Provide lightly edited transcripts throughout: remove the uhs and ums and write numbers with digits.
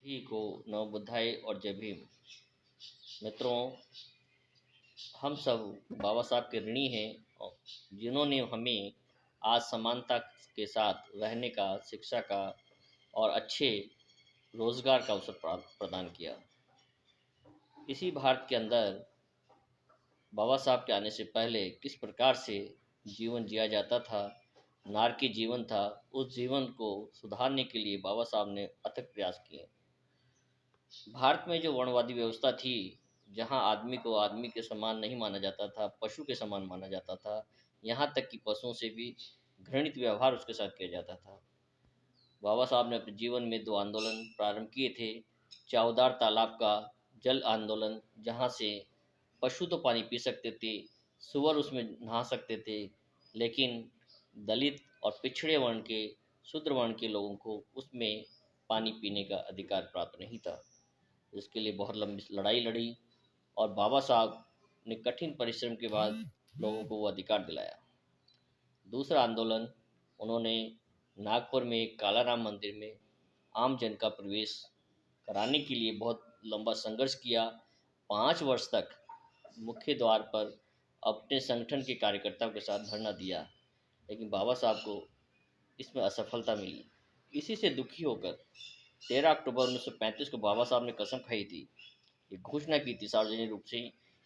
सभी को नव बुद्धाई और जय भीम। मित्रों, हम सब बाबा साहब के ऋणी हैं और जिन्होंने हमें आज समानता के साथ रहने का, शिक्षा का और अच्छे रोज़गार का अवसर प्रदान किया। इसी भारत के अंदर बाबा साहब के आने से पहले किस प्रकार से जीवन जिया जाता था, नारकीय जीवन था, उस जीवन को सुधारने के लिए बाबा साहब ने अथक प्रयास किए। भारत में जो वर्णवादी व्यवस्था थी, जहाँ आदमी को आदमी के समान नहीं माना जाता था, पशु के समान माना जाता था, यहाँ तक कि पशुओं से भी घृणित व्यवहार उसके साथ किया जाता था। बाबा साहब ने अपने जीवन में 2 आंदोलन प्रारंभ किए थे। चावदार तालाब का जल आंदोलन, जहाँ से पशु तो पानी पी सकते थे, सूअर उसमें नहा सकते थे, लेकिन दलित और पिछड़े वर्ण के, शूद्र वर्ण के लोगों को उसमें पानी पीने का अधिकार प्राप्त नहीं था। इसके लिए बहुत लंबी लड़ाई लड़ी और बाबा साहब ने कठिन परिश्रम के बाद लोगों को वो अधिकार दिलाया। दूसरा आंदोलन, उन्होंने नागपुर में कालाराम मंदिर में आम जन का प्रवेश कराने के लिए बहुत लंबा संघर्ष किया। 5 वर्ष तक मुख्य द्वार पर अपने संगठन के कार्यकर्ताओं के साथ धरना दिया, लेकिन बाबा साहब को इसमें असफलता मिली। इसी से दुखी होकर 13 अक्टूबर 1935 को बाबा साहब ने कसम खाई थी, ये घोषणा की थी सार्वजनिक रूप से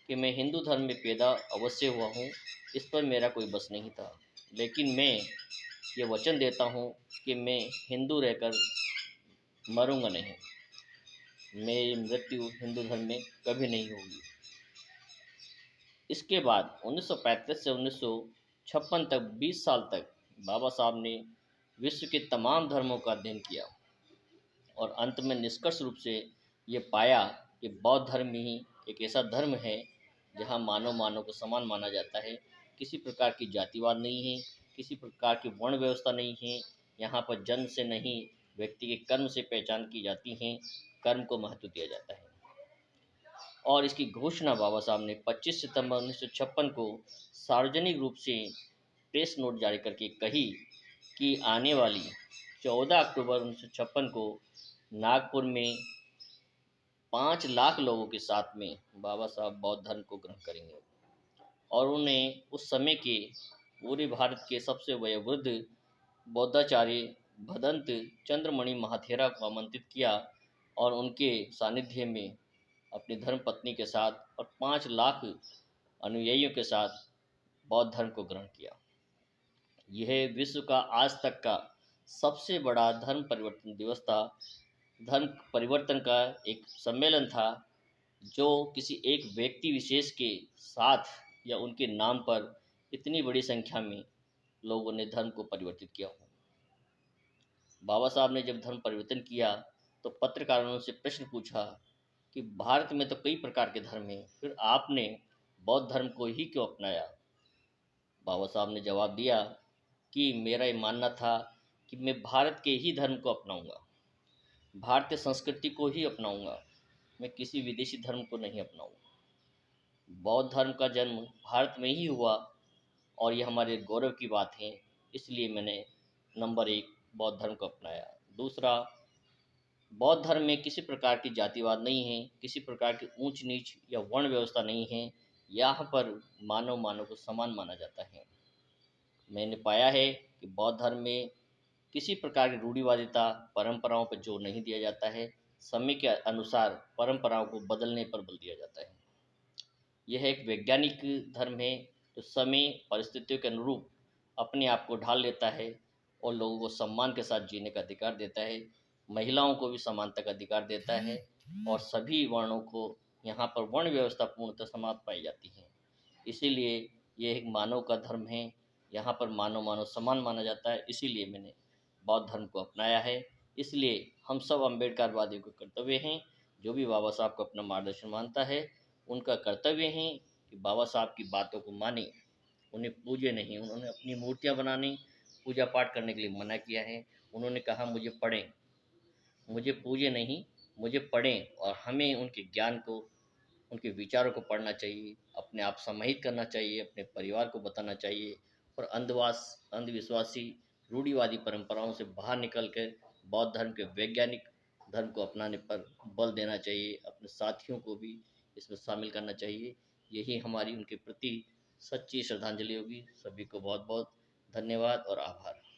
कि मैं हिंदू धर्म में पैदा अवश्य हुआ हूँ, इस पर मेरा कोई बस नहीं था, लेकिन मैं ये वचन देता हूँ कि मैं हिंदू रहकर मरूंगा नहीं, मेरी मृत्यु हिंदू धर्म में कभी नहीं होगी। इसके बाद 1935 से 1956 तक 20 साल तक बाबा साहब ने विश्व के तमाम धर्मों का अध्ययन किया और अंत में निष्कर्ष रूप से ये पाया कि बौद्ध धर्म ही एक ऐसा धर्म है जहाँ मानव को समान माना जाता है। किसी प्रकार की जातिवाद नहीं है, किसी प्रकार की वर्ण व्यवस्था नहीं है। यहाँ पर जन्म से नहीं, व्यक्ति के कर्म से पहचान की जाती है, कर्म को महत्व दिया जाता है। और इसकी घोषणा बाबा साहब ने 25 सितंबर 1956 को सार्वजनिक रूप से प्रेस नोट जारी करके कही कि आने वाली 14 अक्टूबर 1956 को नागपुर में 5 लाख लोगों के साथ में बाबा साहब बौद्ध धर्म को ग्रहण करेंगे। और उन्हें उस समय के पूरे भारत के सबसे वयोवृद्ध बौद्धाचार्य भदंत चंद्रमणि महाथेरा को आमंत्रित किया और उनके सानिध्य में अपनी धर्म पत्नी के साथ और 5 लाख अनुयायियों के साथ बौद्ध धर्म को ग्रहण किया। यह विश्व का आज तक का सबसे बड़ा धर्म परिवर्तन दिवस था। धर्म परिवर्तन का एक सम्मेलन था जो किसी एक व्यक्ति विशेष के साथ या उनके नाम पर इतनी बड़ी संख्या में लोगों ने धर्म को परिवर्तित किया हो। बाबा साहब ने जब धर्म परिवर्तन किया तो पत्रकारों से प्रश्न पूछा कि भारत में तो कई प्रकार के धर्म हैं, फिर आपने बौद्ध धर्म को ही क्यों अपनाया? बाबा साहब ने जवाब दिया कि मेरा ये मानना था कि मैं भारत के ही धर्म को अपनाऊंगा, भारतीय संस्कृति को ही अपनाऊंगा, मैं किसी विदेशी धर्म को नहीं अपनाऊंगा। बौद्ध धर्म का जन्म भारत में ही हुआ और यह हमारे गौरव की बात है, इसलिए मैंने नंबर 1 बौद्ध धर्म को अपनाया। दूसरा, बौद्ध धर्म में किसी प्रकार की जातिवाद नहीं है, किसी प्रकार की ऊंच नीच या वर्ण व्यवस्था नहीं है। यहाँ पर मानव को समान माना जाता है। मैंने पाया है कि बौद्ध धर्म में किसी प्रकार की रूढ़िवादिता, परंपराओं पर जोर नहीं दिया जाता है। समय के अनुसार परंपराओं को बदलने पर बल दिया जाता है। यह एक वैज्ञानिक धर्म है जो समय परिस्थितियों के अनुरूप अपने आप को ढाल लेता है और लोगों को सम्मान के साथ जीने का अधिकार देता है। महिलाओं को भी समानता का अधिकार देता है और सभी वर्णों को यहाँ पर वर्ण व्यवस्था पूर्णतः समाप्त पाई जाती है। इसीलिए यह एक मानव का धर्म है। यहाँ पर मानव समान माना जाता है। इसीलिए मैंने बौद्ध धर्म को अपनाया है। इसलिए हम सब अम्बेडकरवादियों का कर्तव्य हैं, जो भी बाबा साहब को अपना मार्गदर्शन मानता है, उनका कर्तव्य है कि बाबा साहब की बातों को माने, उन्हें पूजे नहीं। उन्होंने अपनी मूर्तियाँ बनाने, पूजा पाठ करने के लिए मना किया है। उन्होंने कहा मुझे पढ़ें, मुझे पूजे नहीं, मुझे पढ़ें। और हमें उनके ज्ञान को, उनके विचारों को पढ़ना चाहिए, अपने आप समाहित करना चाहिए, अपने परिवार को बताना चाहिए और अंधविश्वासी रूढ़िवादी परंपराओं से बाहर निकल कर बौद्ध धर्म के वैज्ञानिक धर्म को अपनाने पर बल देना चाहिए, अपने साथियों को भी इसमें शामिल करना चाहिए। यही हमारी उनके प्रति सच्ची श्रद्धांजलि होगी। सभी को बहुत बहुत धन्यवाद और आभार।